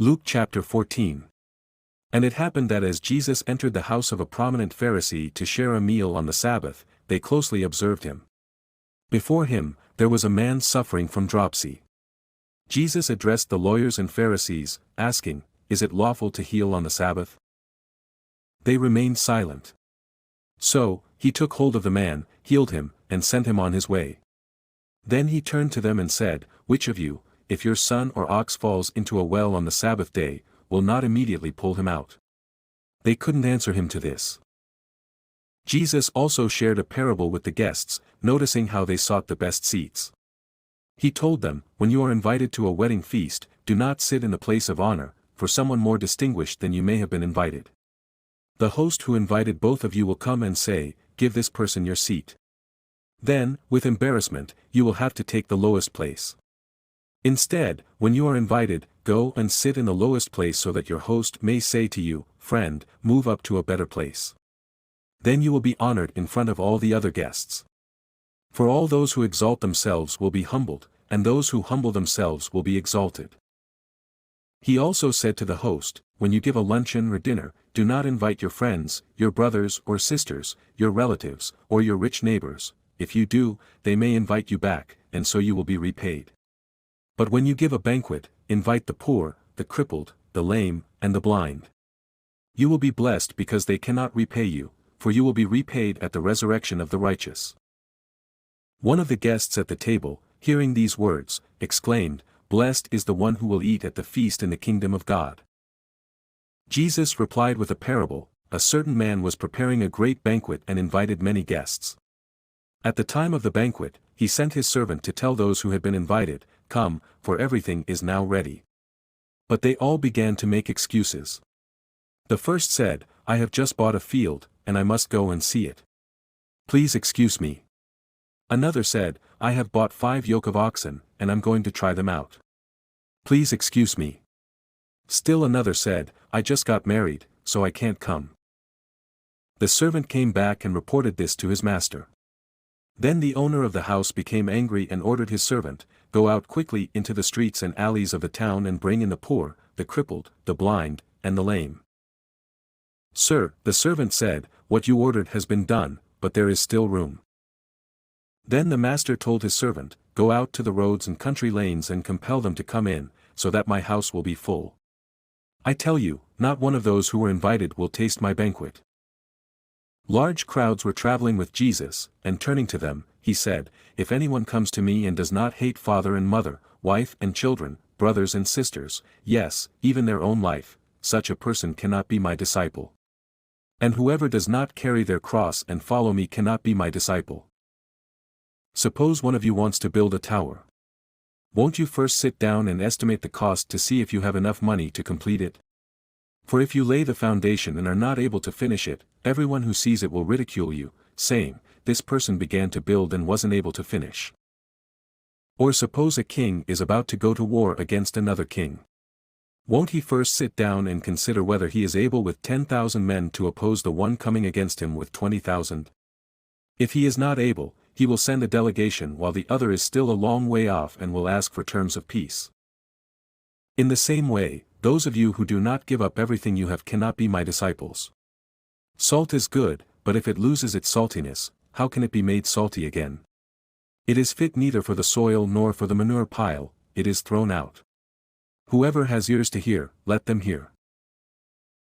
Luke chapter 14. And it happened that as Jesus entered the house of a prominent Pharisee to share a meal on the Sabbath, they closely observed him. Before him, there was a man suffering from dropsy. Jesus addressed the lawyers and Pharisees, asking, "Is it lawful to heal on the Sabbath?" They remained silent. So, he took hold of the man, healed him, and sent him on his way. Then he turned to them and said, "Which of you, if your son or ox falls into a well on the Sabbath day, will not immediately pull him out?" They couldn't answer him to this. Jesus also shared a parable with the guests, noticing how they sought the best seats. He told them, "When you are invited to a wedding feast, do not sit in the place of honor, for someone more distinguished than you may have been invited. The host who invited both of you will come and say, 'Give this person your seat.' Then, with embarrassment, you will have to take the lowest place. Instead, when you are invited, go and sit in the lowest place so that your host may say to you, 'Friend, move up to a better place.' Then you will be honored in front of all the other guests. For all those who exalt themselves will be humbled, and those who humble themselves will be exalted." He also said to the host, "When you give a luncheon or dinner, do not invite your friends, your brothers or sisters, your relatives, or your rich neighbors. If you do, they may invite you back, and so you will be repaid. But when you give a banquet, invite the poor, the crippled, the lame, and the blind. You will be blessed because they cannot repay you, for you will be repaid at the resurrection of the righteous." One of the guests at the table, hearing these words, exclaimed, "Blessed is the one who will eat at the feast in the kingdom of God." Jesus replied with a parable. A certain man was preparing a great banquet and invited many guests. At the time of the banquet, he sent his servant to tell those who had been invited, "Come, for everything is now ready." But they all began to make excuses. The first said, "I have just bought a field, and I must go and see it. Please excuse me." Another said, "I have bought 5 yoke of oxen, and I'm going to try them out. Please excuse me." Still another said, "I just got married, so I can't come." The servant came back and reported this to his master. Then the owner of the house became angry and ordered his servant, "Go out quickly into the streets and alleys of the town and bring in the poor, the crippled, the blind, and the lame." "Sir," the servant said, "what you ordered has been done, but there is still room." Then the master told his servant, "Go out to the roads and country lanes and compel them to come in, so that my house will be full. I tell you, not one of those who were invited will taste my banquet." Large crowds were traveling with Jesus, and turning to them, he said, "If anyone comes to me and does not hate father and mother, wife and children, brothers and sisters, yes, even their own life, such a person cannot be my disciple. And whoever does not carry their cross and follow me cannot be my disciple. Suppose one of you wants to build a tower. Won't you first sit down and estimate the cost to see if you have enough money to complete it? For if you lay the foundation and are not able to finish it, everyone who sees it will ridicule you, saying, 'This person began to build and wasn't able to finish.' Or suppose a king is about to go to war against another king. Won't he first sit down and consider whether he is able with 10,000 men to oppose the one coming against him with 20,000? If he is not able, he will send a delegation while the other is still a long way off and will ask for terms of peace. In the same way, those of you who do not give up everything you have cannot be my disciples. Salt is good, but if it loses its saltiness, how can it be made salty again? It is fit neither for the soil nor for the manure pile, it is thrown out. Whoever has ears to hear, let them hear."